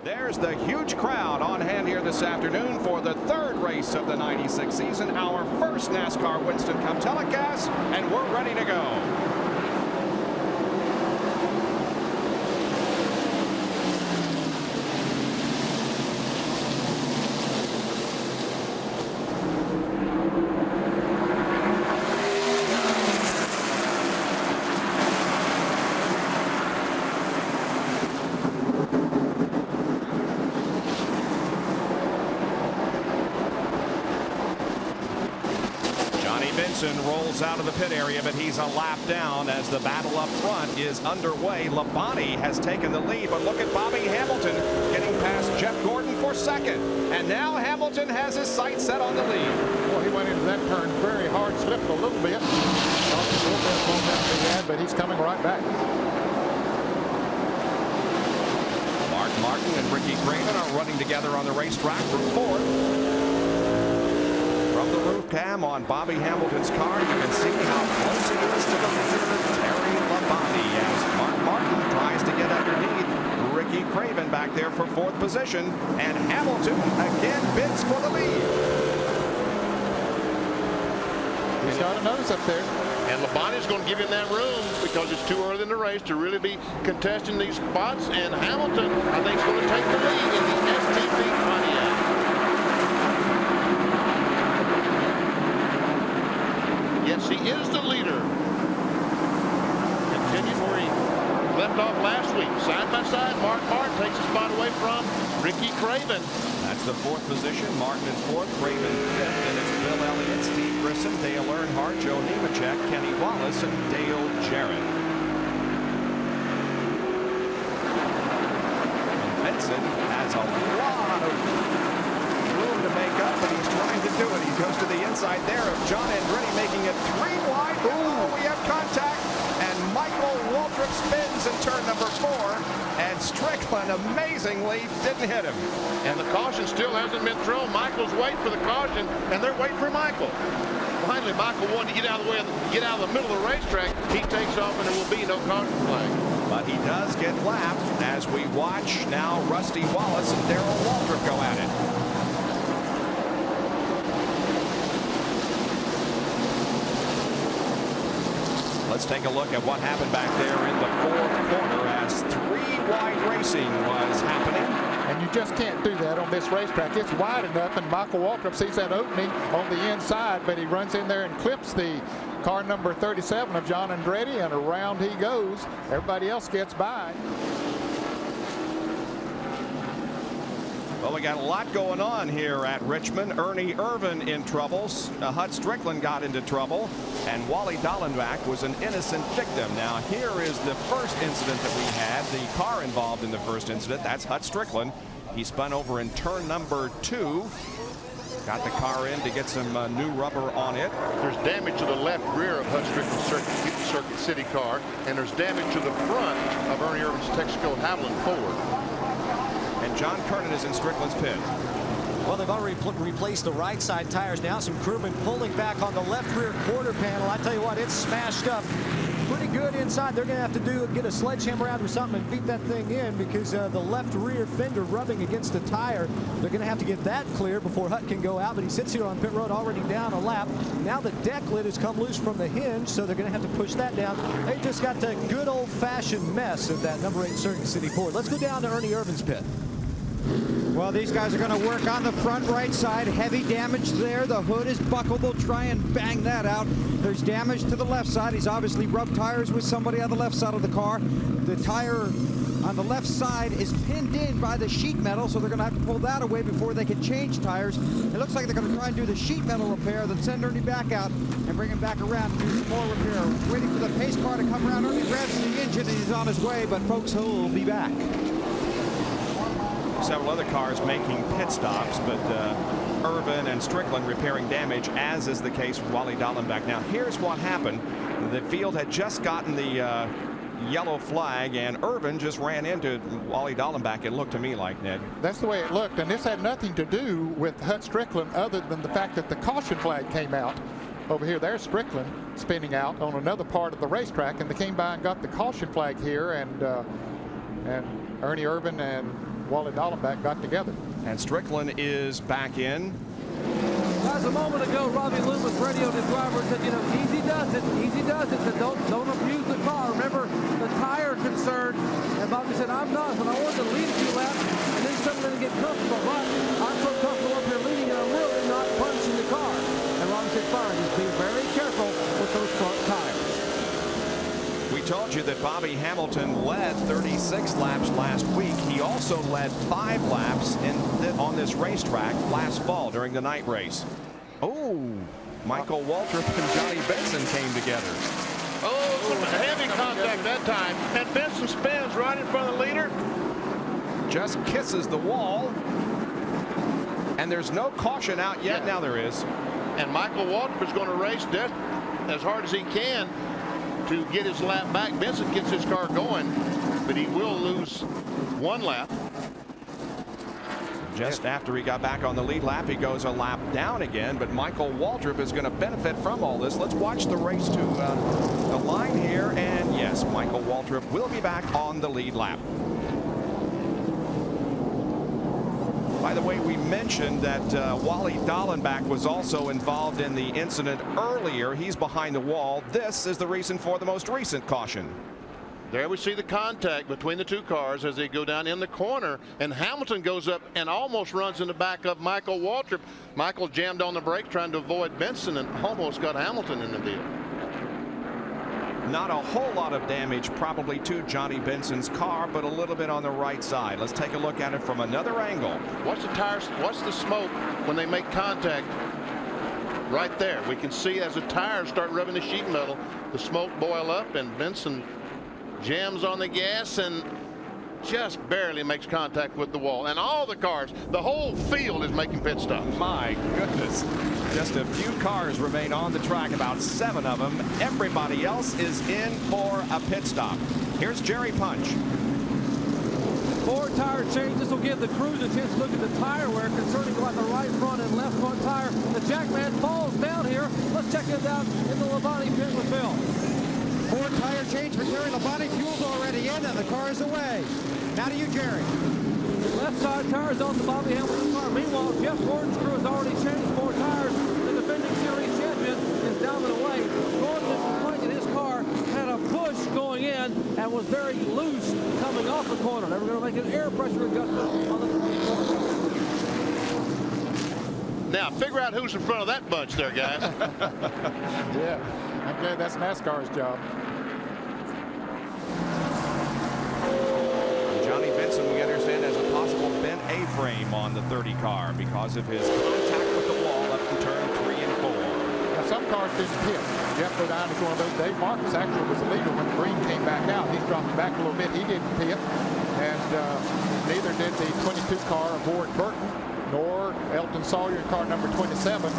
There's the huge crowd on hand here this afternoon for the third race of the 96 season, our first NASCAR Winston Cup telecast, and we're ready to go. Rolls out of the pit area, but he's a lap down as the battle up front is underway. Labonte has taken the lead, but look at Bobby Hamilton getting past Jeff Gordon for second. And now Hamilton has his sights set on the lead. Well, he went into that turn very hard, slipped a little bit. Lost a little bit of momentum he had, but he's coming right back. Mark Martin and Ricky Craven are running together on the racetrack for fourth. From the roof cam on Bobby Hamilton's car, you can see how close he is to the leader, Terry Labonte, as Mark Martin tries to get underneath Ricky Craven back there for fourth position, and Hamilton again bids for the lead. He's got a nose up there. And Labonte's going to give him that room because it's too early in the race to really be contesting these spots, and Hamilton, I think, is going to take the lead in the STP Pontiac. Yes, he is the leader. Continued where he left off last week. Side by side, Mark Martin takes a spot away from Ricky Craven. That's the fourth position. Martin in fourth, Craven fifth, and it's Bill Elliott, Steve Grissom, Dale Earnhardt, Joe Nemechek, Kenny Wallace, and Dale Jarrett. And Benson has a lot of room to make up, but he's trying to do it. He goes to the inside there of John Andretti, making it 3 wide. Oh, we have contact, and Michael Waltrip spins in turn number 4, and Strickland amazingly didn't hit him. And the caution still hasn't been thrown. Michael's waiting for the caution, and they're waiting for Michael. Finally, Michael wanted to get out of the way, get out of the middle of the racetrack. He takes off, and there will be no caution flag. But he does get lapped as we watch now Rusty Wallace and Darrell Waltrip go at it. Let's take a look at what happened back there in the fourth corner as 3 wide racing was happening. And you just can't do that on this racetrack. It's wide enough, and Michael Waltrip sees that opening on the inside, but he runs in there and clips the car number 37 of John Andretti, and around he goes. Everybody else gets by. Well, we got a lot going on here at Richmond. Ernie Irvan in troubles. Hut Strickland got into trouble, and Wally Dallenbach was an innocent victim. Now, here is the first incident that we had. The car involved in the first incident, that's Hut Strickland. He spun over in turn number 2. Got the car in to get some new rubber on it. There's damage to the left rear of Hut Strickland's Circuit City car, and there's damage to the front of Ernie Irvan's Texaco Havoline Ford. And John Kernan is in Strickland's pit. Well, they've already replaced the right side tires. Now some crewmen pulling back on the left rear quarter panel. I tell you what, it's smashed up pretty good inside. They're going to have to get a sledgehammer out or something and beat that thing in, because the left rear fender rubbing against the tire. They're going to have to get that clear before Hut can go out. But he sits here on pit road already down a lap. Now the deck lid has come loose from the hinge, so they're going to have to push that down. They just got the good old-fashioned mess of that number 8 Circuit City Ford. Let's go down to Ernie Irvan's pit. Well, these guys are going to work on the front right side. Heavy damage there. The hood is buckled. They'll try and bang that out. There's damage to the left side. He's obviously rubbed tires with somebody on the left side of the car. The tire on the left side is pinned in by the sheet metal, so they're going to have to pull that away before they can change tires. It looks like they're going to try and do the sheet metal repair, then send Ernie back out and bring him back around and do some more repair. Waiting for the pace car to come around. Ernie grabs the engine and he's on his way, but folks, he'll be back. Several other cars making pit stops, but Irvan and Strickland repairing damage, as is the case with Wally Dallenbach. Now, here's what happened. The field had just gotten the yellow flag, and Irvan just ran into Wally Dallenbach. It looked to me like, Ned. That's the way it looked, and this had nothing to do with Hut Strickland other than the fact that the caution flag came out. Over here, there's Strickland spinning out on another part of the racetrack, and they came by and got the caution flag here, and Ernie Irvan and Wally Dallenbach got together. And Strickland is back in. Guys, a moment ago, Robbie Loomis radioed his driver and said, you know, easy does it, easy does it. Said, don't abuse the car. Remember the tire concern. And Bobby said, I'm not, but I wanted to lead a few laps and then suddenly get comfortable. But I'm so comfortable up here leading and I'm really not punching the car. And Robbie said, fine, just be very careful with those front tires. We told you that Bobby Hamilton led 36 laps last week. He also led 5 laps on this racetrack last fall during the night race. Oh, Michael Waltrip and Johnny Benson came together. Oh, some heavy contact that time. And Benson spins right in front of the leader. Just kisses the wall. And there's no caution out yet. Now there is. And Michael Waltrip is going to race as hard as he can to get his lap back. Benson gets his car going, but he will lose 1 lap. Just after he got back on the lead lap, he goes a lap down again, but Michael Waltrip is going to benefit from all this. Let's watch the race to the line here, and yes, Michael Waltrip will be back on the lead lap. By the way, we mentioned that Wally Dallenbach was also involved in the incident earlier. He's behind the wall. This is the reason for the most recent caution. There we see the contact between the 2 cars as they go down in the corner, and Hamilton goes up and almost runs in the back of Michael Waltrip. Michael jammed on the brake trying to avoid Benson and almost got Hamilton in the deal. Not a whole lot of damage probably to Johnny Benson's car, but a little bit on the right side. Let's take a look at it from another angle. Watch the tires, watch the smoke when they make contact right there. We can see as the tires start rubbing the sheet metal, the smoke boil up, and Benson jams on the gas and just barely makes contact with the wall. And all the cars, the whole field is making pit stops. My goodness. Just a few cars remain on the track, about 7 of them. Everybody else is in for a pit stop. Here's Jerry Punch. 4 tire change. This will give the crews a chance to look at the tire wear concerning about the right front and left front tire. The Jackman falls down here. Let's check it out in the Labonte pit with Bill. 4 tire change for Terry Labonte. Fuel's already in and the car is away. Now to you, Jerry. Left side tires on the Bobby Hamilton car. Meanwhile, Jeff Gordon's crew has already changed 4 tires. The defending series champion is down and away. Gordon is looking at his car, had a push going in and was very loose coming off the corner. They were going to make an air pressure adjustment on the 24. Now figure out who's in front of that bunch there, guys. Yeah, I'm glad that's NASCAR's job. Johnny Benson, we understand, has a possible bent A-frame on the 30 car because of his contact with the wall up in turn 3 and 4. Now, some cars didn't pit. Jeff Bodine is one of those. Dave Marcus actually was the leader when Green came back out. He's dropped back a little bit. He didn't pit. And neither did the 22 car of Ward Burton, nor Elton Sawyer in car number 27.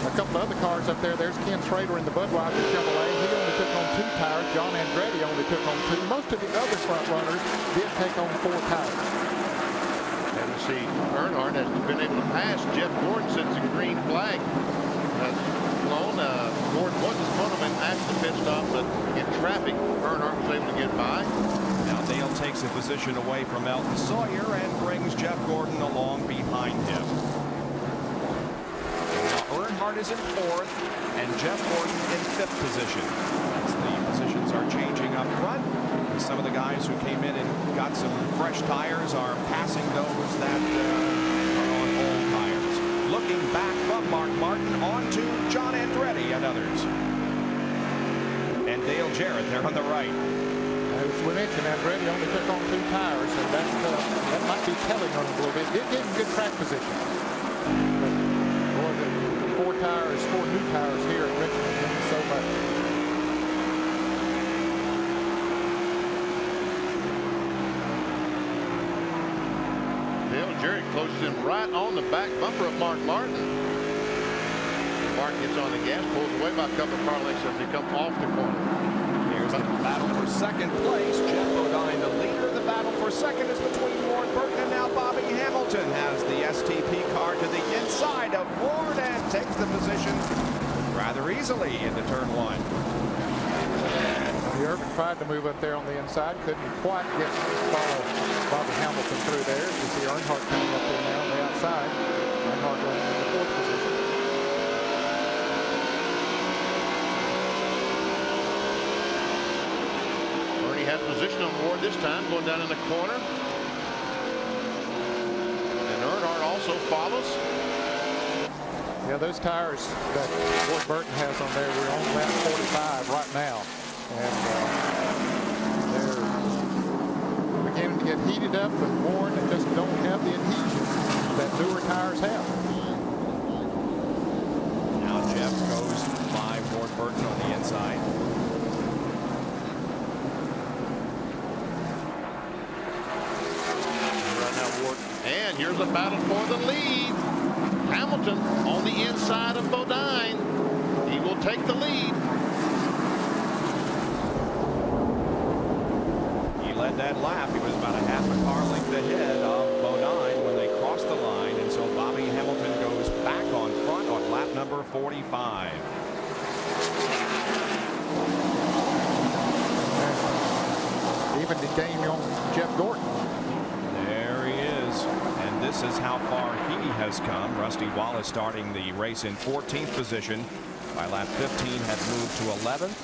A couple of other cars up there. There's Ken Schrader in the Budweiser Chevrolet. He only took on 2 tires. John Andretti only took on 2. Most of the other front runners did take on 4 tires. And you see Earnhardt has been able to pass Jeff Gordon since the green flag has flown. Gordon was in front of him after the pit stop, but in traffic, Earnhardt was able to get by. Now Dale takes a position away from Elton Sawyer and brings Jeff Gordon along behind him. Earnhardt is in 4th and Jeff Gordon in 5th position. As the positions are changing up front, some of the guys who came in and got some fresh tires are passing those that are on old tires. Looking back from Mark Martin on to John Andretti and others. And Dale Jarrett there on the right. As we mentioned, Andretti only took on 2 tires, so that might be telling on him a little bit. Did give him good track position. But, boy, the 4 new tires here at Richmond means so much. Dale Jarrett closes in right on the back bumper of Mark Martin. Mark gets on the gas, pulls away by a couple of car lengths as they come off the corner. Here's the battle for 2nd place. Jeff Bodine, the leader. The battle for 2nd is between Ward Burton and now Bobby Hamilton has the STP car to the inside of Ward and takes the position rather easily into turn 1. Irvin tried to move up there on the inside, couldn't quite get Bobby Hamilton through there. You see Earnhardt coming up there now on the outside. Earnhardt running in the 4th position. Ernie has position on Ward this time, going down in the corner. And Earnhardt also follows. Yeah, those tires that Ward Burton has on there, we're on lap 45 right now. And they're beginning to get heated up and worn and just don't have the adhesion that newer tires have. Now Jeff goes by Ward Burton on the inside. Right now, Ward. And here's a battle for the lead. Hamilton on the inside of Bodine. He will take the lead. He led that lap. He was about a half a car length ahead of Bodine when they crossed the line, and so Bobby Hamilton goes back on front on lap number 45. Even the game on Jeff Gordon. There he is, and this is how far he has come. Rusty Wallace starting the race in 14th position. By lap 15 had moved to 11th.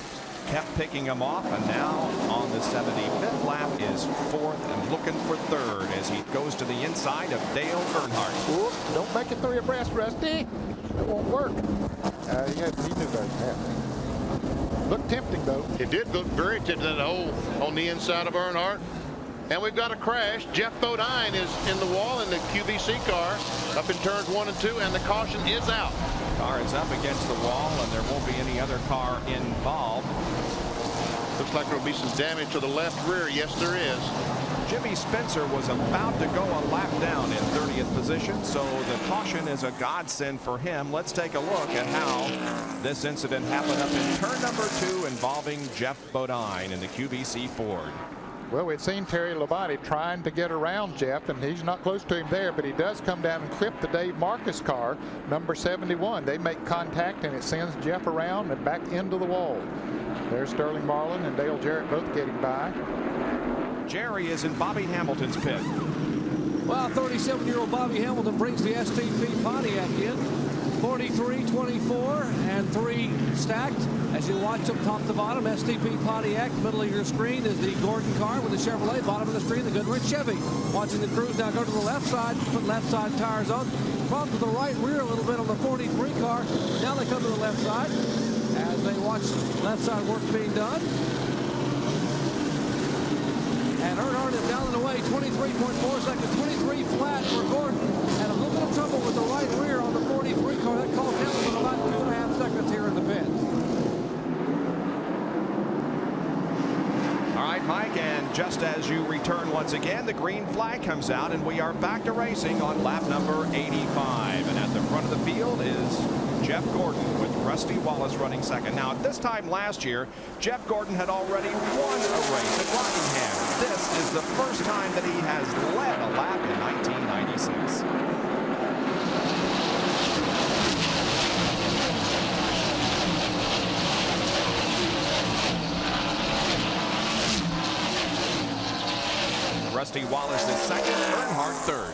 Kept picking him off, and now on the 75th lap is 4th and looking for 3rd as he goes to the inside of Dale Earnhardt. Ooh, don't make it 3 abreast, Rusty. It won't work. He knew better than that. Looked tempting, though. It did look very tempting, that hole on the inside of Earnhardt. And we've got a crash. Jeff Bodine is in the wall in the QVC car up in turns 1 and 2, and the caution is out. Car is up against the wall, and there won't be any other car involved. Looks like there will be some damage to the left rear. Yes, there is. Jimmy Spencer was about to go a lap down in 30th position, so the caution is a godsend for him. Let's take a look at how this incident happened up in turn number 2 involving Jeff Bodine in the QVC Ford. Well, we'd seen Terry Labonte trying to get around Jeff, and he's not close to him there, but he does come down and clip the Dave Marcus car, number 71. They make contact, and it sends Jeff around and back into the wall. There's Sterling Marlin and Dale Jarrett both getting by. Jerry is in Bobby Hamilton's pit. Well, 37-year-old Bobby Hamilton brings the STP Pontiac in. 43, 24, and 3 stacked. As you watch them top to bottom, STP Pontiac, middle of your screen is the Gordon car with the Chevrolet, bottom of the screen, the Goodrich Chevy. Watching the crews now go to the left side, put left side tires on. Problems with the right rear a little bit on the 43 car. Now they come to the left side as they watch left side work being done. And Earnhardt is down and away, 23.4 seconds, 23 flat for Gordon, and a little bit of trouble with the right rear on the 43 car. That cost Hamilton about 2.5 seconds here in the pit. All right, Mike, and just as you return once again, the green flag comes out, and we are back to racing on lap number 85. And at the front of the field is Jeff Gordon with Rusty Wallace running second. Now, at this time last year, Jeff Gordon had already won a race at Rockingham. This is the first time that he has led a lap in 1996. Rusty Wallace is second, Earnhardt third.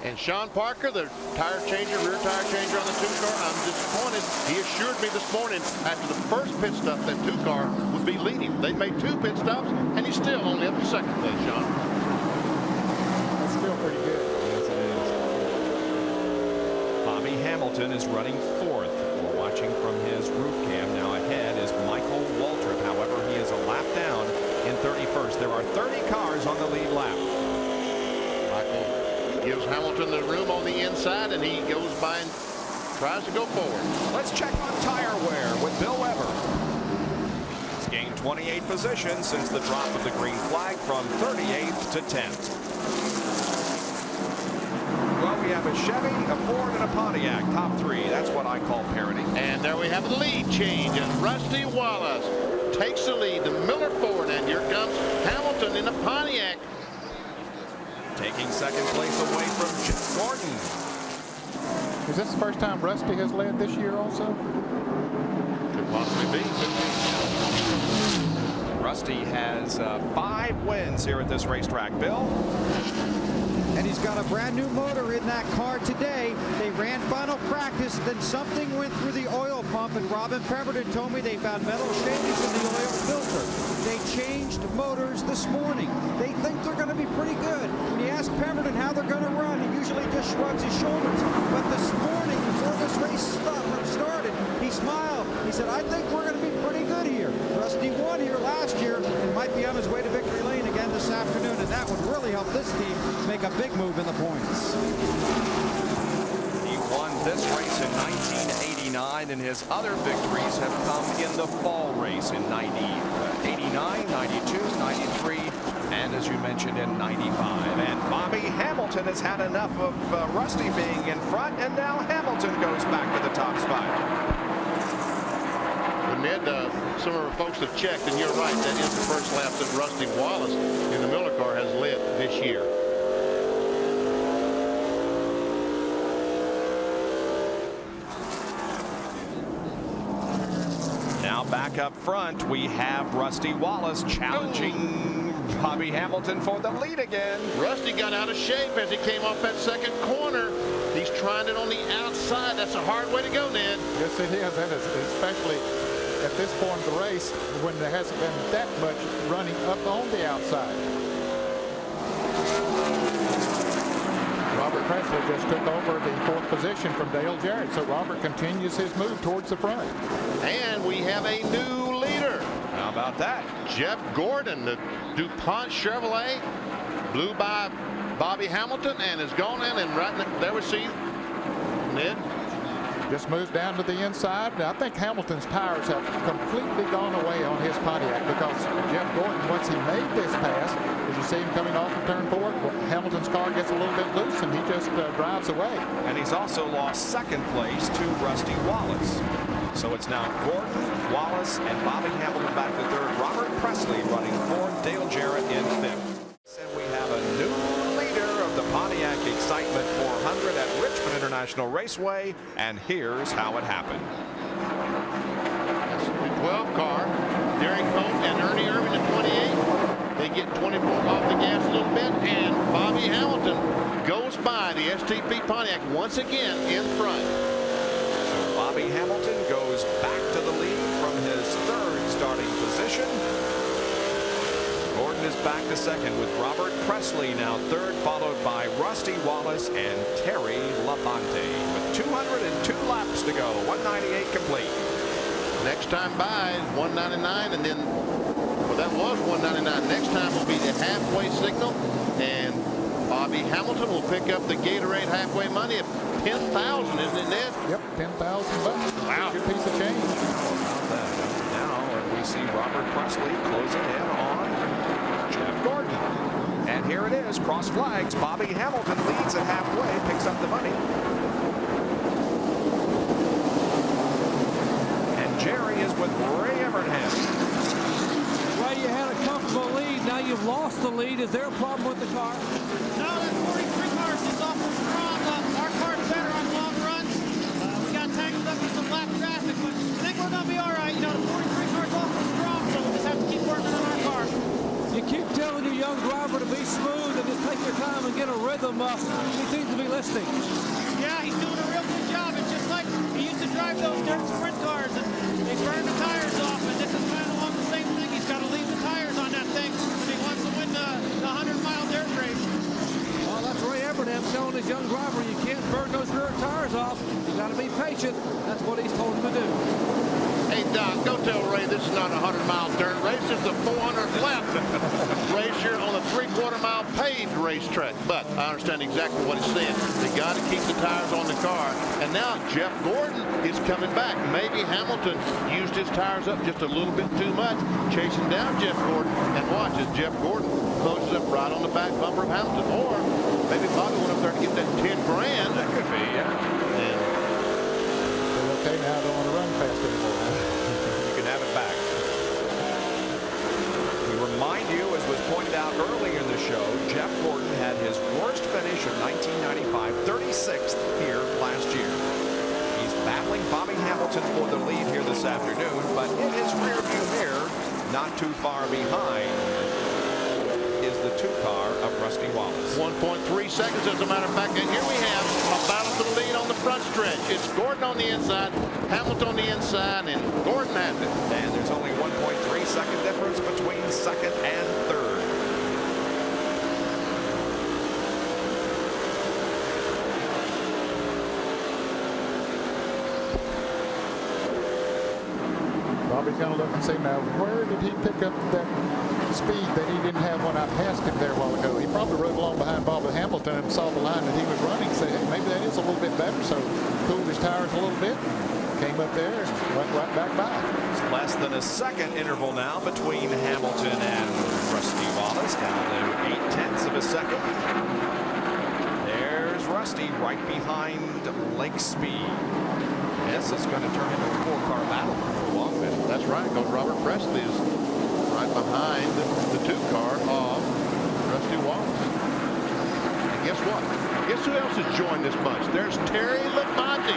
And Sean Parker, the tire changer, rear tire changer on the 2 car, I'm disappointed. He assured me this morning after the first pit stop that 2 car would be leading. They made 2 pit stops, and he's still only up to second place, Sean. That's still pretty good. Yes, it is. Bobby Hamilton is running 4th. We're watching from his roof cam. Now ahead is Michael Waltrip. However, he is a lap down in 31st. There are 30 cars on the lead lap. Michael gives Hamilton the room on the inside, and he goes by and tries to go forward. Let's check on tire wear with Bill Weber. He's gained 28 positions since the drop of the green flag from 38th to 10th. Well, we have a Chevy, a Ford, and a Pontiac. Top 3. That's what I call parity. And there we have the lead change, and Rusty Wallace takes the lead. The Miller Ford, and here comes Hamilton in the Pontiac. Taking second place away from Jeff Gordon. Is this the first time Rusty has led this year also? Could possibly be. Rusty has 5 wins here at this racetrack, Bill. And he's got a brand new motor in that car today. They ran final practice, then something went through the oil pump, and Robin Pemberton told me they found metal shavings in the oil filter. They changed motors this morning. They think they're going to be pretty good. When you ask Pemberton how they're going to run, he usually just shrugs his shoulders. But this morning, before this race started, he smiled. He said, I think we're going to be pretty good here. Rusty won here last year and might be on his way to victory lane again this afternoon, and that would really help this team make a big move in the points. He won this race in 1989, and his other victories have come in the fall race in 89, 92, 93, and as you mentioned in 95. And Bobby Hamilton has had enough of Rusty being in front, and now Hamilton goes back to the top spot. Ned, some of our folks have checked, and you're right, that is the first lap that Rusty Wallace in the Miller car has led this year. Now back up front, we have Rusty Wallace challenging Bobby Hamilton for the lead again. Rusty got out of shape as he came off that second corner. He's trying it on the outside. That's a hard way to go, Ned. Yes, it is, and especially at this point of the race when there hasn't been that much running up on the outside. Robert Presley just took over the 4th position from Dale Jarrett, so Robert continues his move towards the front. And we have a new leader. How about that? Jeff Gordon, the DuPont Chevrolet, blew by Bobby Hamilton and has gone in, and right there we see Ned. Just moves down to the inside. I think Hamilton's tires have completely gone away on his Pontiac because Jeff Gordon, once he made this pass, as you see him coming off of turn 4, Hamilton's car gets a little bit loose and he just drives away. And he's also lost 2nd place to Rusty Wallace. So it's now Gordon, Wallace, and Bobby Hamilton back to 3rd. Robert Presley running 4th. Dale Jarrett in 5th. And we have a new leader of the Pontiac Excitement 400 at Richmond International Raceway, and here's how it happened. The 12 car, Derek Holt and Ernie Irvin at 28. They get 24 off the gas a little bit, and Bobby Hamilton goes by the STP Pontiac once again in front. So Bobby Hamilton goes back to the lead from his 3rd starting position. Gordon is back to 2nd with Robert Presley now 3rd, followed by Rusty Wallace and Terry Labonte with 202 laps to go. 198 complete. Next time by 199, and then, well, that was 199. Next time will be the halfway signal, and Bobby Hamilton will pick up the Gatorade halfway money of $10,000, isn't it, Ned? Yep, $10,000. Wow. Good piece of change. Now we see Robert Presley closing in on Jeff Gordon. And here it is, cross flags. Bobby Hamilton leads at halfway, picks up the money. And Jerry is with Ray Evernham. Ray, you had a comfortable lead. Now you've lost the lead. Is there a problem with the car? No, that 43 cars is awful strong. Our car's better on long runs. We got tangled up in some lap traffic, but I think we're going to be all right. You know, the 43 car's awful strong, so we just have to keep working on our car. You keep telling your young driver to be smooth and just take your time and get a rhythm. He seems to be listening. Yeah, he's doing a real good job. It's just like he used to drive those dirt sprint cars, and they burn the tires off, and this is kind of along the same thing. He's got to leave the tires on that thing if he wants to win the 100-mile dirt race. Well, that's Ray Evernham telling his young driver you can't burn those dirt tires off. You got to be patient. That's what he's told him to do. Hey, Doc, go tell Ray this is not a 100-mile dirt race. It's a 400 lap race here on a 3/4-mile paved racetrack. But I understand exactly what he's saying. They got to keep the tires on the car. And now Jeff Gordon is coming back. Maybe Hamilton used his tires up just a little bit too much, chasing down Jeff Gordon. And watch as Jeff Gordon closes up right on the back bumper of Hamilton. Or maybe Bobby went up there to get that 10 grand. That could be, yeah. And Okay, now I don't want to run fast anymore. You can have it back. We remind you, as was pointed out earlier in the show, Jeff Gordon had his worst finish of 1995, 36th here last year. He's battling Bobby Hamilton for the lead here this afternoon, but in his rearview mirror, Not too far behind is the 2 car of Rusty Wallace. 1.3 seconds, as a matter of fact. And here we have a battle for the lead on the front stretch. It's Gordon on the inside, Hamilton on the inside, and Gordon has it. And there's only 1.3 second difference between second and third. Bobby's going to look and say, now, where did he pick up that speed that he didn't have when I passed him there a while ago? He probably rode along behind Bobby Hamilton and saw the line that he was running, say, hey, maybe that is a little bit better. So cooled his tires a little bit, came up there and went right back by. It's less than a second interval now between Hamilton and Rusty Wallace, down to 0.8 of a second. There's Rusty right behind Lake Speed. This is going to turn into a 4-car battle for a long bit. That's right, because Robert Presley is right behind the 2 car of Rusty Wallace. And guess what? Guess who else has joined this bunch? There's Terry Labonte,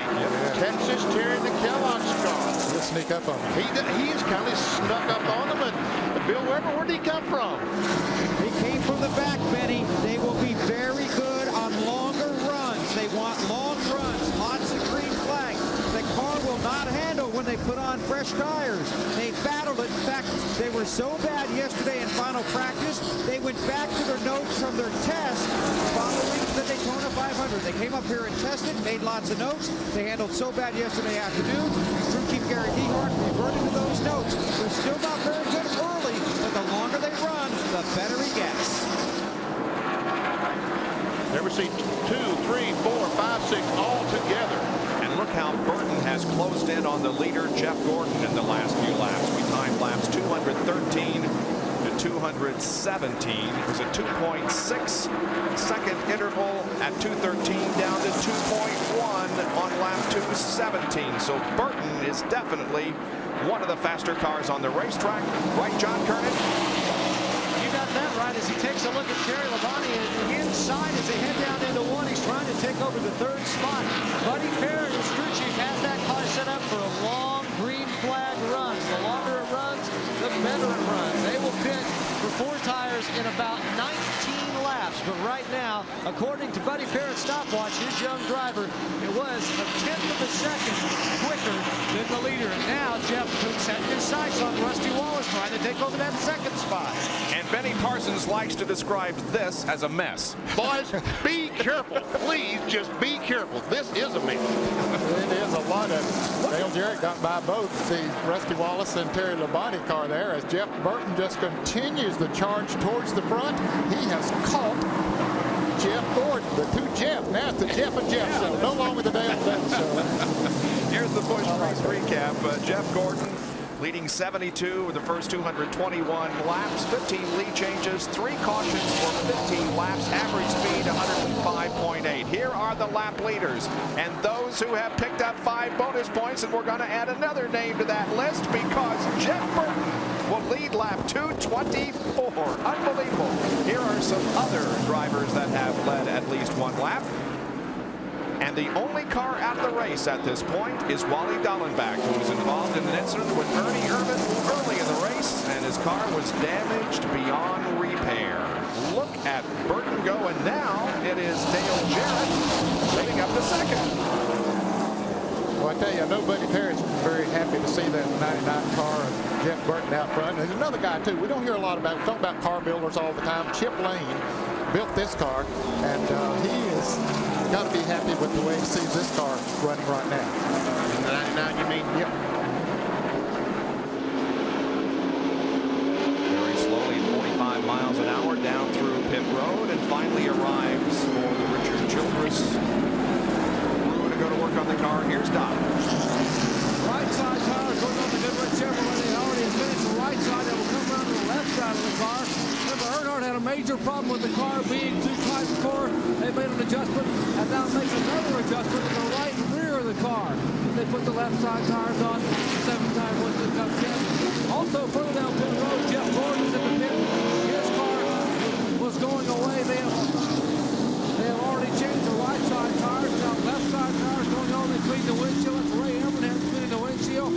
Texas Terry in the Kellogg's car. He'll sneak up on him. He has kind of snuck up on him. And Bill Weber, where did he come from? They came from the back, Benny. They will be very good on longer runs. They want long runs, lots of green flags. The car will not handle when they put on fresh tires. They battled it. In fact, they were so bad yesterday in final practice, they went back to their notes from their test following the Daytona 500. They came up here and tested, made lots of notes. They handled so bad yesterday afternoon. Crew chief Gary Gehart reverted to those notes. They're still not very good early, but the longer they run, the better he gets. Never seen 2, 3, 4, 5, 6 all together. And look how Burton has closed in on the leader, Jeff Gordon, in the last few laps. We timed laps 213 to 217. It was a 2.6 second interval at 213 down to 2.1 on lap 217. So Burton is definitely one of the faster cars on the racetrack. Right, John Kernan? You got that right as he takes a look at Terry Labonte and inside as they head down into 1. He's trying to take over the 3rd spot. Buddy Fair, his crew chief, has that car set up for a long green flag run. The longer it runs, the better it runs. They will pit for 4 tires in about 19 laps. But right now, according to Buddy Parrott's stopwatch, his young driver, it was a 1/10 of a second quicker than the leader. And now Jeff setting his sights on Rusty Wallace trying to take over that 2nd spot. And Benny Parsons likes to describe this as a mess. Boys, be careful. Please just be careful. This is a mess. It is a lot of Dale Jarrett got by both the Rusty Wallace and Terry Labonte car there as Jeff Burton just continues the charge towards the front. He has caught Jeff Gordon, the 2 Jeff. Now it's the Jeff and Jeff show, no longer the Dale show. Here's the Busch race recap. Jeff Gordon leading 72 with the first 221 laps, 15 lead changes, 3 cautions for 15 laps, average speed 105.8. Here are the lap leaders and those who have picked up 5 bonus points, and we're going to add another name to that list because Jeff Burton will lead lap 224. Unbelievable. Here are some other drivers that have led at least 1 lap. And the only car out of the race at this point is Wally Dallenbach, who was involved in an incident with Ernie Irvin early in the race, and his car was damaged beyond repair. Look at Burton go, and now it is Dale Jarrett leading up to 2nd. Well, I tell you, I know Buddy Parrott's very happy to see that 99 car of Jeff Burton out front. There's another guy, too. We don't hear a lot about, we talk about car builders all the time. Chip Lane built this car, and he is got to be happy with the way he sees this car running right now. In the 99, you mean? Yep. Very slowly, 45 miles an hour down through pit road, and finally arrives for the Richard Childress crew to go to work on the car. Here's Doc. Right side tire going on the Goodwood Chevrolet. They already have finished the right side. They will come around to the left side of the car. Remember, Earnhardt had a major problem with the car being too tight before. They made an adjustment, and now makes another adjustment in the right and rear of the car. They put the left side tires on. 7-time Winston Cup champion. Also, further down pit road, Jeff Gordon is in the pit. His car was going away. They have already changed the right side tires. Now left side tires going on. They cleaned the windshield. That's Ray Ehrman has been in the windshield.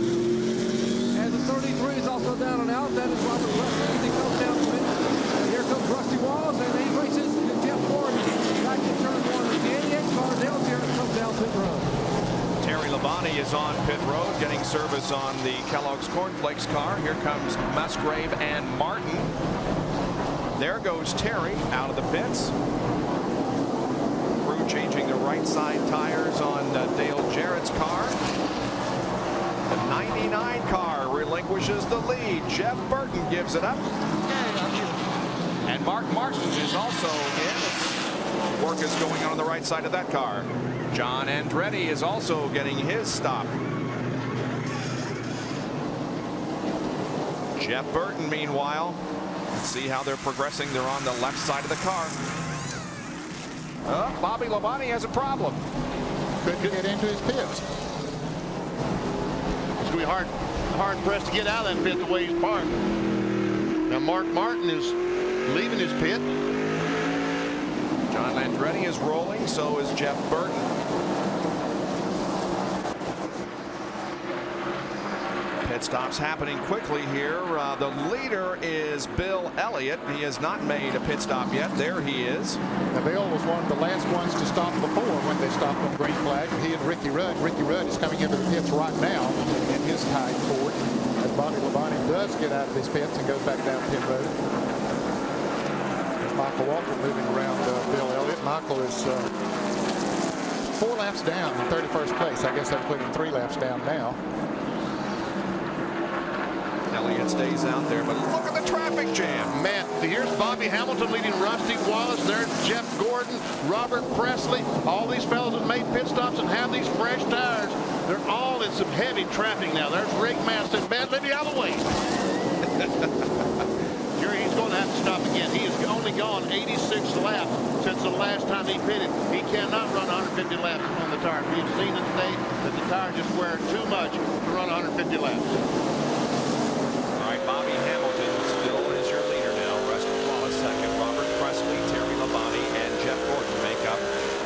And the 33 is also down and out. That is Labonte is on pit road getting service on the Kellogg's Corn Flakes car. Here comes Musgrave and Martin. There goes Terry out of the pits. Crew changing the right side tires on Dale Jarrett's car. The 99 car relinquishes the lead. Jeff Burton gives it up. And Mark Martin is also in. Work is going on the right side of that car. John Andretti is also getting his stop. Jeff Burton, meanwhile, let's see how they're progressing. They're on the left side of the car. Bobby Labonte has a problem. Couldn't get into his pits. It's going to be hard pressed to get out of that pit the way he's parked. Now Mark Martin is leaving his pit. John Andretti is rolling. So is Jeff Burton. Pit stops happening quickly here. The leader is Bill Elliott. He has not made a pit stop yet. There he is. Now, Bill was one of the last ones to stop before when they stopped on green flag. He and Ricky Rudd. Ricky Rudd is coming into the pits right now in his tied Ford. As Bobby Labonte does get out of his pits and goes back down pit road. There's Michael Walker moving around Bill Elliott. Michael is 4 laps down in 31st place. I guess that put him 3 laps down now. Elliott stays out there, but look at the traffic jam. Man, here's Bobby Hamilton leading Rusty Wallace. There's Jeff Gordon, Robert Presley. All these fellows have made pit stops and have these fresh tires. They're all in some heavy traffic now. There's Rick Maston. Man, let me out of the way. Jerry, he's going to have to stop again. He has only gone 86 laps since the last time he pitted. He cannot run 150 laps on the tire. We've seen it today that the tire just wear too much to run 150 laps. Bobby Hamilton still is your leader now. Rusty Wallace second. Robert Presley, Terry Labonte, and Jeff Gordon make up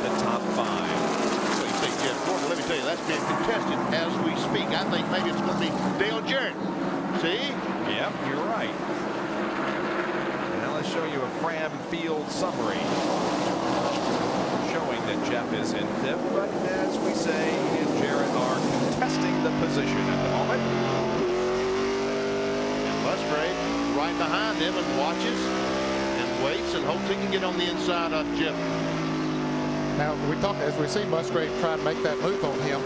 the top 5. So you think Jeff Gordon? Let me tell you, that's being contested as we speak. I think maybe it's going to be Dale Jarrett. See? Yep, you're right. Now let's show you a Fram Field summary showing that Jeff is in 5th, but as we say, he and Jarrett are contesting the position at the moment. Musgrave right behind him and watches and waits and hopes he can get on the inside of Jeff. Now as we see Musgrave try to make that move on him.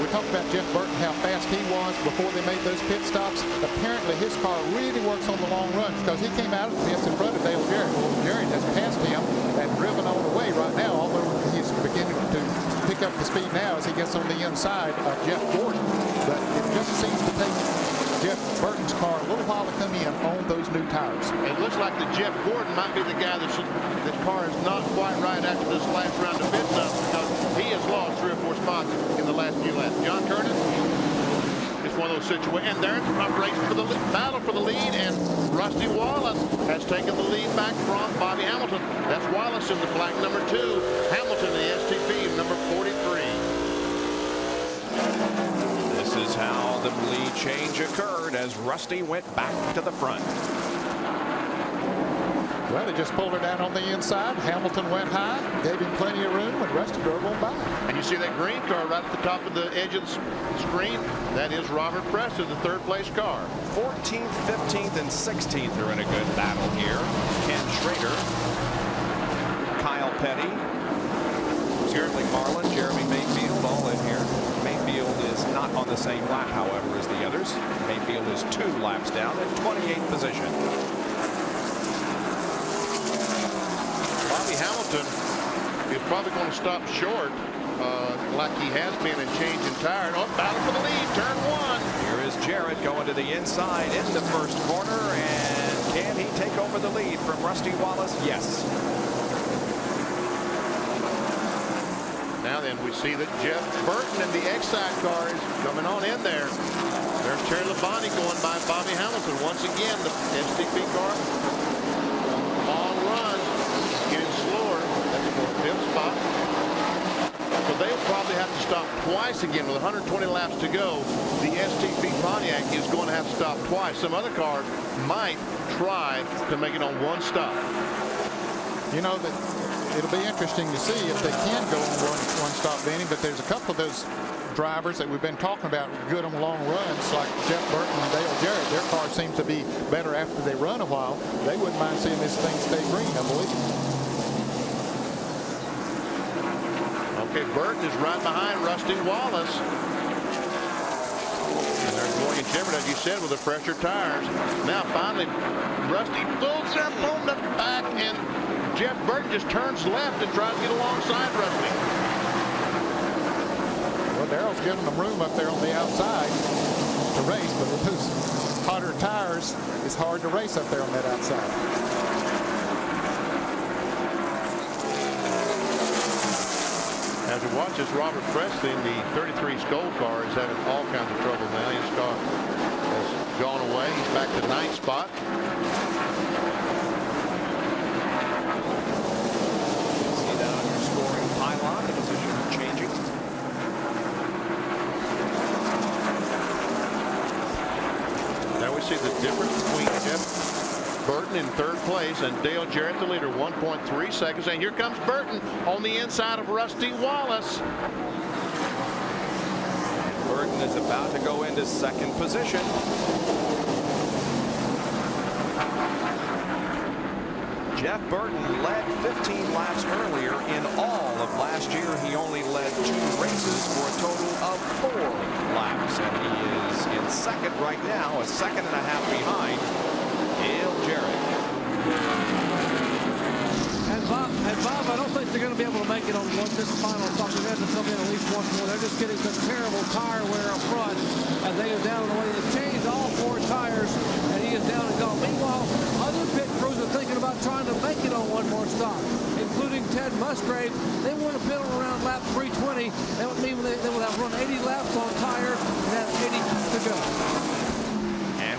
We talked about Jeff Burton, how fast he was before they made those pit stops. Apparently his car really works on the long runs because he came out of the pits in front of Dale Jarrett. Well, Jarrett has passed him and driven on the way right now, although he's beginning to pick up the speed now as he gets on the inside of Jeff Gordon. But it just seems to take Jeff Burton's car a little while to come in on those new tires. It looks like that Jeff Gordon might be the guy that car is not quite right after this last round of pit stops because he has lost 3 or 4 spots in the last few laps. John Curtis, it's one of those situations. And there's a race for the battle for the lead, and Rusty Wallace has taken the lead back from Bobby Hamilton. That's Wallace in the black number 2, Hamilton in the STP number 43. This is how the lead change occurred as Rusty went back to the front. Well, they just pulled her down on the inside. Hamilton went high, gave him plenty of room, and Rusty drove on by. And you see that green car right at the top of the edge of the screen? That is Robert Presley, the 3rd place car. 14th, 15th, and 16th are in a good battle here. Ken Schrader, Kyle Petty, Jared McFarland, Jeremy Mayfield, all in here. Mayfield is not on the same lap, however, as the others. Mayfield is 2 laps down in 28th position. Bobby Hamilton is probably going to stop short like he has been and changing tire. Oh, battle for the lead, turn 1. Here is Jarrett going to the inside in the first corner, and can he take over the lead from Rusty Wallace? Yes. Now then, we see that Jeff Burton in the Excite car is coming on in there. There's Terry Labonte going by Bobby Hamilton. Once again, the STP car. Long run, getting slower. That's for 5th spot. So they'll probably have to stop twice again with 120 laps to go. The STP Pontiac is going to have to stop twice. Some other cars might try to make it on 1 stop. You know, that it'll be interesting to see if they can go on one stop, Benny, but there's a couple of those drivers that we've been talking about good on long runs, like Jeff Burton and Dale Jarrett. Their car seems to be better after they run a while. They wouldn't mind seeing this thing stay green, I believe. Okay, Burton is right behind Rusty Wallace. And there's Morgan Shepherd, as you said, with the fresher tires. Now finally, Rusty pulls up on the back, and Jeff Burton just turns left and tries to get alongside Rusty. Well, Darrell's giving them room up there on the outside to race, but with those hotter tires, it's hard to race up there on that outside. As we watch this, Robert Presley in the 33 Skoll car is having all kinds of trouble now. His car has gone away. He's back to 9th spot. See that on your scoring pylon, the position changing. Now we see the difference between Jeff Burton in 3rd place and Dale Jarrett, the leader, 1.3 seconds. And here comes Burton on the inside of Rusty Wallace. Burton is about to go into 2nd position. Jeff Burton led 15 laps earlier. In all of last year, he only led 2 races for a total of 4 laps. And he is in 2nd right now, a 2.5 seconds behind Dale Jarrett. And Bob, I don't think they're going to be able to make it on this final stop. They're going to come in at least once more. They're just getting some terrible tire wear up front as they are down on the way. They've changed all 4 tires, and he is down and gone. Meanwhile, other pit crews are thinking about trying to make it on one more stop, including Ted Musgrave. They want to pit around lap 320. That would mean they will have run 80 laps on tire and have 80 to go.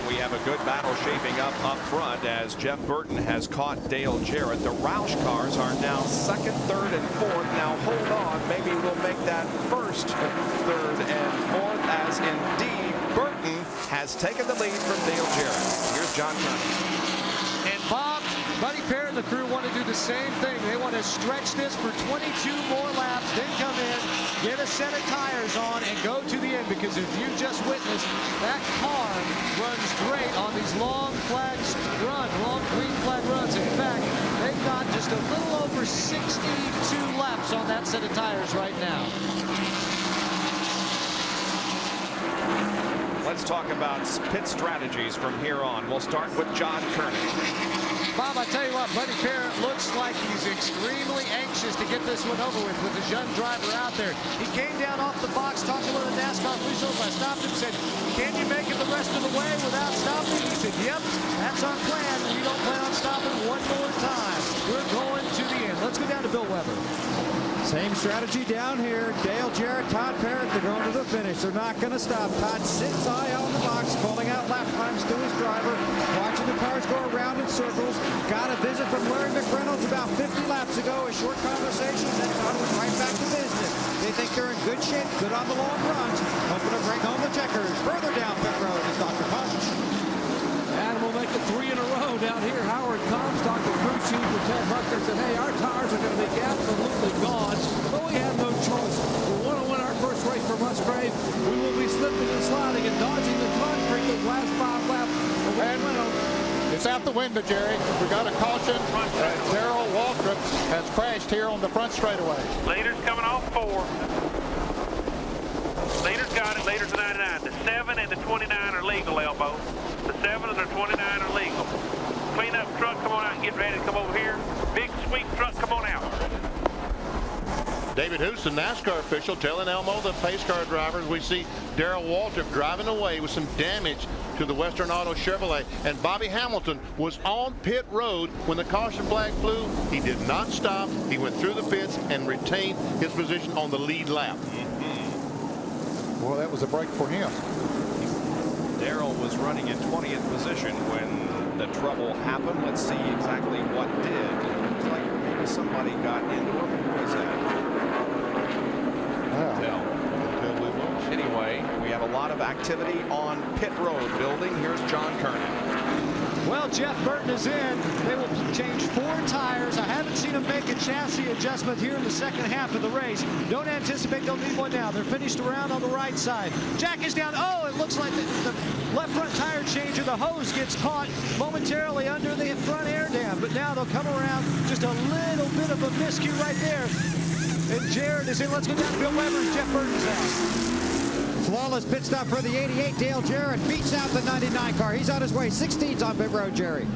We have a good battle shaping up front as Jeff Burton has caught Dale Jarrett. The Roush cars are now 2nd, 3rd, and 4th. Now hold on, maybe we'll make that 1st, 3rd, and 4th, as indeed Burton has taken the lead from Dale Jarrett. Here's John Kearney. And Bob, Buddy Parrott and the crew want to do the same thing. They want to stretch this for 22 more laps, then come in, get a set of tires on, and go to the end, because if you just witnessed, that car runs great on these long flags long green flag runs. In fact, they've got just a little over 62 laps on that set of tires right now. Let's talk about pit strategies from here on. We'll start with John Kearney. Bob, I tell you what, Buddy Parrott looks like he's extremely anxious to get this one over with his young driver out there. He came down off the box talking with the Nascar officials. I stopped him and said, can you make it the rest of the way without stopping? He said, yep, that's our plan. We don't plan on stopping one more time. We're going to the end. Let's go down to Bill Weber. Same strategy down here. Dale Jarrett, Todd Parrott, they're going to the finish. They're not going to stop. Todd sits high on the box, calling out lap times to his driver, watching the cars go around in circles. Got a visit from Larry McReynolds about 50 laps ago, a short conversation, then Todd went right back to business. They think they're in good shape, good on the long runs, hoping to bring home the checkers. Further down pit road is Dr. Punch. And we'll make it 3 in a row down here. Howard Comstock, the crew chief for Ted Buckner, said, hey, our tires are going to be absolutely gone, but we have no choice. We want to win our first race for Musgrave. We will be slipping and sliding and dodging the concrete the last 5 laps. It's out the window, Jerry. We got a caution. Darrell Waltrip has crashed here on the front straightaway. Leader's coming off 4. Leader's got it. Leader's 99. The 7 and the 29 are legal, Elbow. The 7 and the 29 are legal. Cleanup truck, come on out and get ready to come over here. Big sweep truck, come on out. David Houston, NASCAR official, telling Elmo, the pace car drivers, we see Darrell Waltrip driving away with some damage to the Western Auto Chevrolet. And Bobby Hamilton was on pit road when the caution flag flew. He did not stop. He went through the pits and retained his position on the lead lap. Well, that was a break for him. Darrell was running in 20th position when the trouble happened. Let's see exactly what did. It looks like maybe somebody got into him. Who was that? Anyway, we have a lot of activity on pit road building. Here's John Kearney. Well, Jeff Burton is in. They will change 4 tires. I haven't seen them make a chassis adjustment here in the second half of the race. Don't anticipate they'll need one now. They're finished around on the right side. Jack is down. Oh, it looks like the left front tire changer, the hose gets caught momentarily under the front air dam. But now they'll come around. Just a little bit of a miscue right there. And Jared is in. Let's go down to Bill Weber's, Jeff Burton's house. Flawless pit stop for the 88. Dale Jarrett beats out the 99 car. He's on his way. 16's on pit road, Jerry.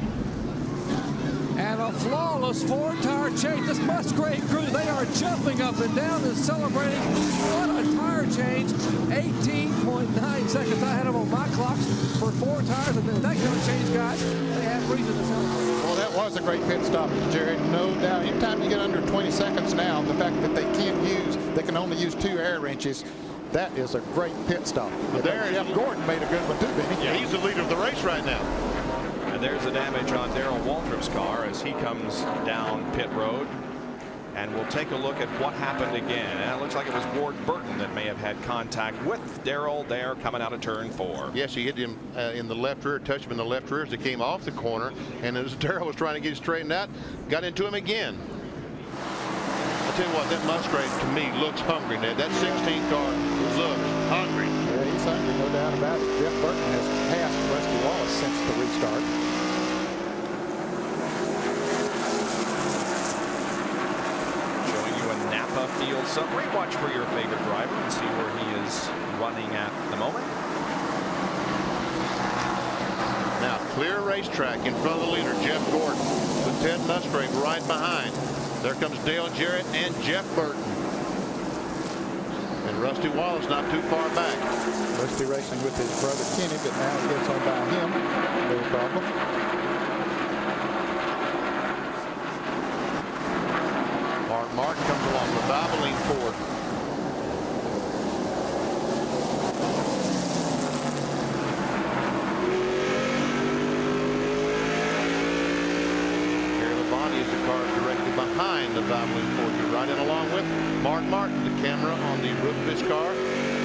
And a flawless 4-tire change. This Musgrave crew, they are jumping up and down and celebrating. What a tire change. 18.9 seconds. I had them on my clocks for 4 tires. And then that kind of change, guys, they have reason to celebrate. Well, that was a great pit stop, Jerry. No doubt. Anytime you get under 20 seconds now, the fact that they can only use 2 air wrenches, that is a great pit stop. There, Jeff Gordon made a good one too, didn't he? Yeah, he's the leader of the race right now. And there's the damage on Darrell Waltrip's car as he comes down pit road. And we'll take a look at what happened again. And it looks like it was Ward Burton that may have had contact with Darrell there coming out of turn 4. Yes, he hit him in the left rear, touched him in the left rear as he came off the corner. And as Darrell was trying to get it straightened out, got into him again. I'll tell you what, that Musgrave to me looks hungry, Ned. That 16 car looks hungry. Yeah, he's hungry, no doubt about it. Jeff Burton has passed Rusty Wallace since the restart. Showing you a Napa field summary. Watch for your favorite driver and see where he is running at the moment. Now, clear racetrack in front of the leader, Jeff Gordon, with Ted Musgrave right behind. There comes Dale Jarrett and Jeff Burton. And Rusty Wallace not too far back. Rusty racing with his brother Kenny, but now he gets on by him. No problem. Mark Martin comes along with Valvoline Ford. Behind the Valvoline Ford. You're right in along with Mark Martin. The camera on the roof of his car.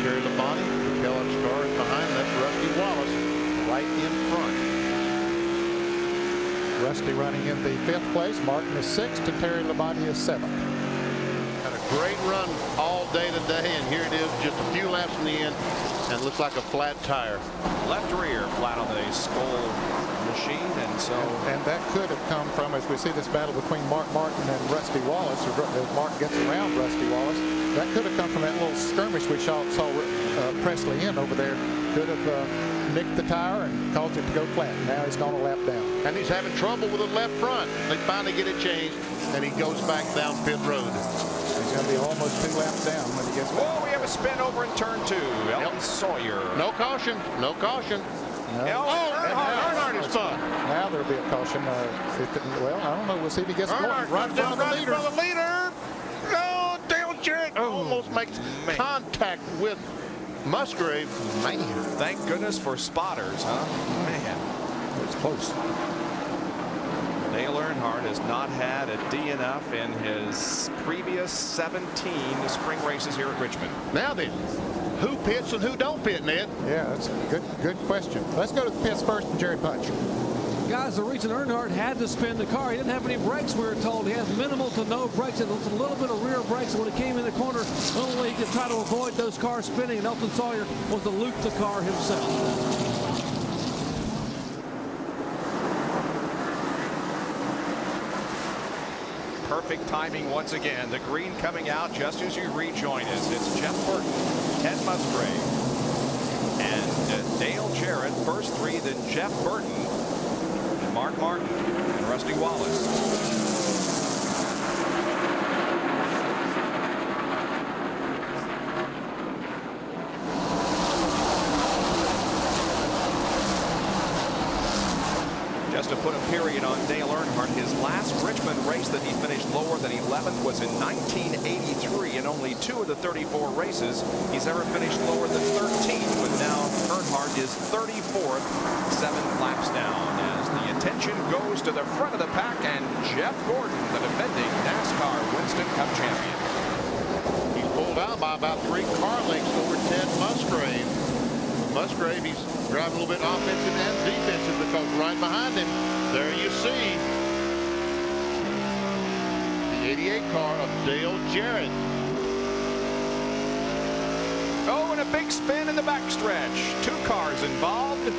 Terry Labonte, the Kellogg's car is behind. That's Rusty Wallace right in front. Rusty running in the 5th place. Martin is 6th and Terry Labonte is 7th. Had a great run all day today, and here it is, just a few laps in the end, and it looks like a flat tire. Left rear flat on the Skoll machine, and so and that could have come from, as we see this battle between Mark Martin and Rusty Wallace, as Mark gets around Rusty Wallace, that could have come from that little skirmish we saw Presley in over there. Could have nicked the tire and caused it to go flat. Now he's gone a lap down. And he's having trouble with the left front. They finally get it changed, and he goes back down pit road. He's going to be almost 2 laps down when he gets back. Oh, we have a spin over in turn 2. Elton Sawyer. No caution. No caution. No. Earnhardt is fun. Now there'll be a caution. Well, I don't know. We'll see if he gets Earnhardt right in front of the leader. No, Dale Jarrett almost makes contact with Musgrave. Man. Thank goodness for spotters, huh? Man. It's close. Dale Earnhardt has not had a DNF in his previous 17 spring races here at Richmond. Now then, who pits and who don't pit, Ned? Yeah, that's a good question. Let's go to the pits first and Jerry Punch. Guys, the reason Earnhardt had to spin the car, he didn't have any brakes, we were told. He has minimal to no brakes, and a little bit of rear brakes. And when he came in the corner, the only way he could try to avoid those cars spinning, and Elton Sawyer was to loop the car himself. Perfect timing once again. The green coming out just as you rejoin us. It's Jeff Burton, Ted Musgrave, and Dale Jarrett. First 3, then Jeff Burton, and Mark Martin, and Rusty Wallace. Just to put a period on Dale Earnhardt, his last Richmond race that he finished lower than 11th was in 1983. In only 2 of the 34 races, he's ever finished lower than 13th. But now Earnhardt is 34th, 7 laps down. As the attention goes to the front of the pack, and Jeff Gordon, the defending NASCAR Winston Cup champion. He's pulled out by about 3 car lengths over Ted Musgrave. Musgrave, he's driving a little bit offensive and defensive because right behind him, there you see the 88 car of Dale Jarrett. Oh, and a big spin in the backstretch. 2 cars involved.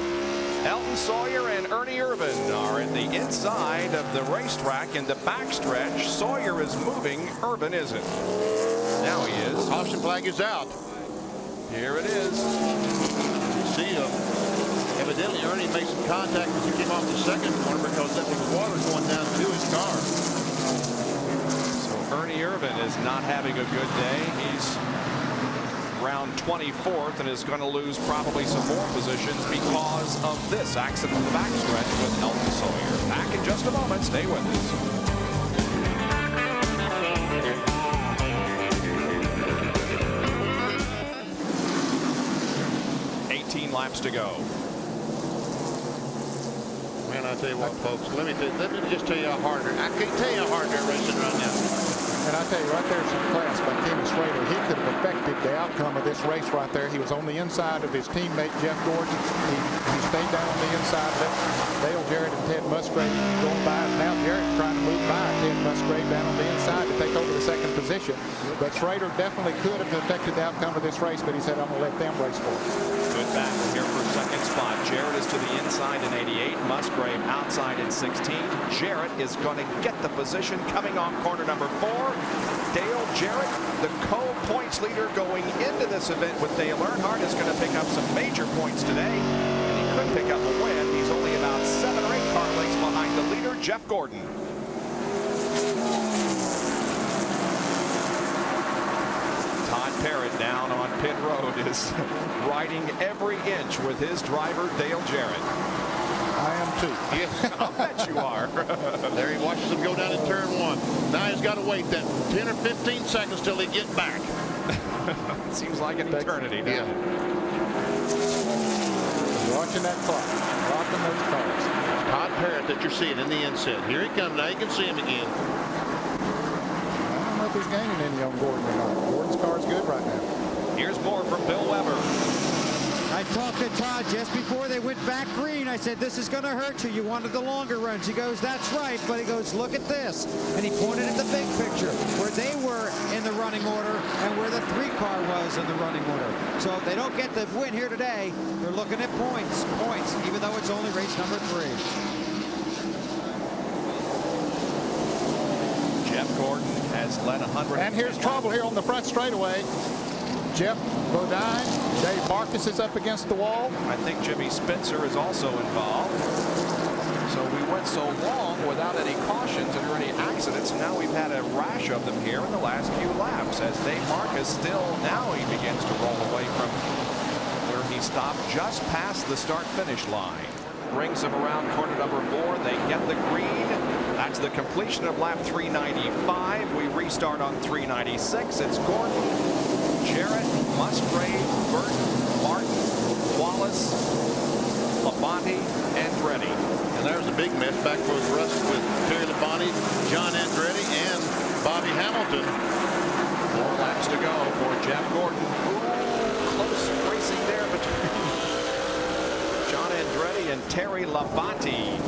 Elton Sawyer and Ernie Irvin are in the inside of the racetrack in the backstretch. Sawyer is moving. Irvin isn't. Now he is. Caution flag is out. Here it is. You see, evidently Ernie made some contact as he came off the second corner because that was water going down to his car. So Ernie Irvin is not having a good day. He's around 24th and is going to lose probably some more positions because of this accident in the backstretch with Elton Sawyer. Back in just a moment. Stay with us. 18 laps to go. Man, I tell you what, folks, let me just tell you how hard I can't tell you how hard they're racing right now. And I tell you, right there's some class by Kenny Schrader. He could have affected the outcome of this race right there. He was on the inside of his teammate, Jeff Gordon. He stayed down on the inside, let Dale Jarrett and Ted Musgrave going by. Now Jarrett trying to move by Ted Musgrave down on the inside to take over the second position. But Schrader definitely could have affected the outcome of this race, but he said, I'm going to let them race for it. Good battle here for second spot. Jarrett is to the inside in 88. Musgrave outside in 16. Jarrett is going to get the position coming off corner number 4. Dale Jarrett, the co-points leader going into this event with Dale Earnhardt, is going to pick up some major points today. And he could pick up a win. He's only about 7 or 8 car lengths behind the leader, Jeff Gordon. Todd Parrott down on pit road is riding every inch with his driver, Dale Jarrett. I am too. Yes, I'll bet you are. There he watches him go down in turn 1. Now he's got to wait that 10 or 15 seconds till he get back. Seems like an eternity. Yeah. Watching that clock. Watching those cars. Todd Parrott that you're seeing in the inset. Here he comes. Now you can see him again. I don't know if he's gaining any on Gordon or not. Gordon's car's good right now. Here's more from Bill Weber. I talked to Todd just before they went back green. I said, this is going to hurt you. You wanted the longer runs. He goes, that's right. But he goes, look at this. And he pointed at the big picture where they were in the running order and where the 3-car was in the running order. So if they don't get the win here today, they're looking at points, even though it's only race number 3. Jeff Gordon has led 100. And here's trouble here on the front straightaway. Jeff Bodine, Dave Marcus is up against the wall. I think Jimmy Spencer is also involved. So we went so long without any cautions or any accidents. Now we've had a rash of them here in the last few laps as Dave Marcus still now he begins to roll away from where he stopped just past the start-finish line. Brings them around corner number 4. They get the green. That's the completion of lap 395. We restart on 396. It's Gordon, Jarrett, Musgrave, Burton, Martin, Wallace, Labonte, Andretti. And there's a big mess back for the rest with Terry Labonte, John Andretti, and Bobby Hamilton. 4 laps to go for Jeff Gordon. Ooh, close racing there between John Andretti and Terry Labonte.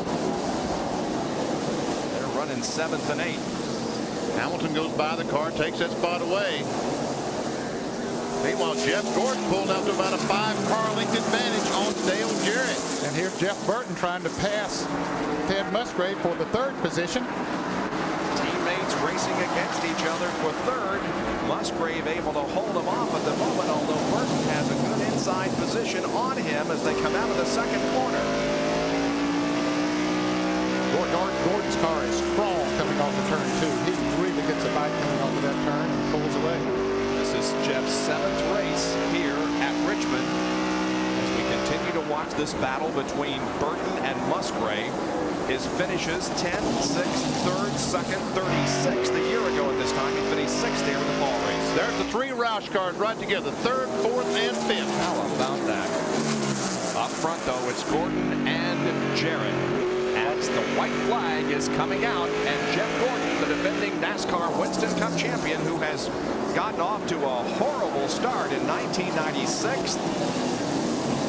They're running 7th and 8th. Hamilton goes by the car, takes that spot away. Meanwhile, Jeff Gordon pulled out to about a 5-car length advantage on Dale Jarrett. And here's Jeff Burton trying to pass Ted Musgrave for the 3rd position. Teammates racing against each other for 3rd. Musgrave able to hold him off at the moment, although Burton has a good inside position on him as they come out of the 2nd corner. Gordon's car is strong coming off the turn 2. He really gets a bite coming off of that turn and pulls away. This is Jeff's 7th race here at Richmond as we continue to watch this battle between Burton and Musgrave. His finishes 10th, 6th, 3rd, 2nd, 36th. A year ago at this time, he finished 6th here in the fall race. There's the 3 Roush cars right together, 3rd, 4th, and 5th. How about that? Up front, though, it's Gordon and Jarrett. As the white flag is coming out, and Jeff Gordon, the defending NASCAR Winston Cup champion, who has gotten off to a horrible start in 1996,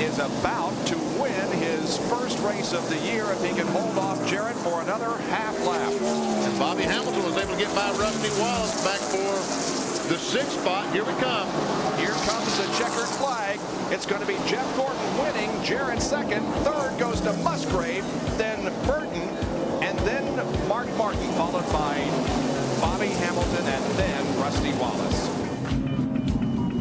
is about to win his first race of the year if he can hold off Jarrett for another half lap. And Bobby Hamilton was able to get by Rusty Wallace back for the 6th spot. Here we come. Here comes the checkered flag. It's going to be Jeff Gordon winning, Jarrett second, third goes to Musgrave, then Burton, and then Mark Martin, followed by Bobby Hamilton, and then Rusty Wallace.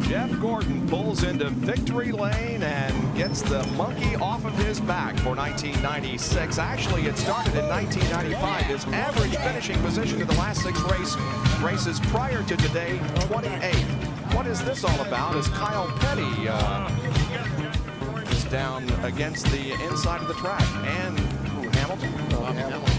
Jeff Gordon pulls into victory lane and gets the monkey off of his back for 1996. Actually, it started in 1995. His average finishing position in the last 6 races prior to today, 28th. What is this all about? As Kyle Petty is down against the inside of the track. And Hamilton.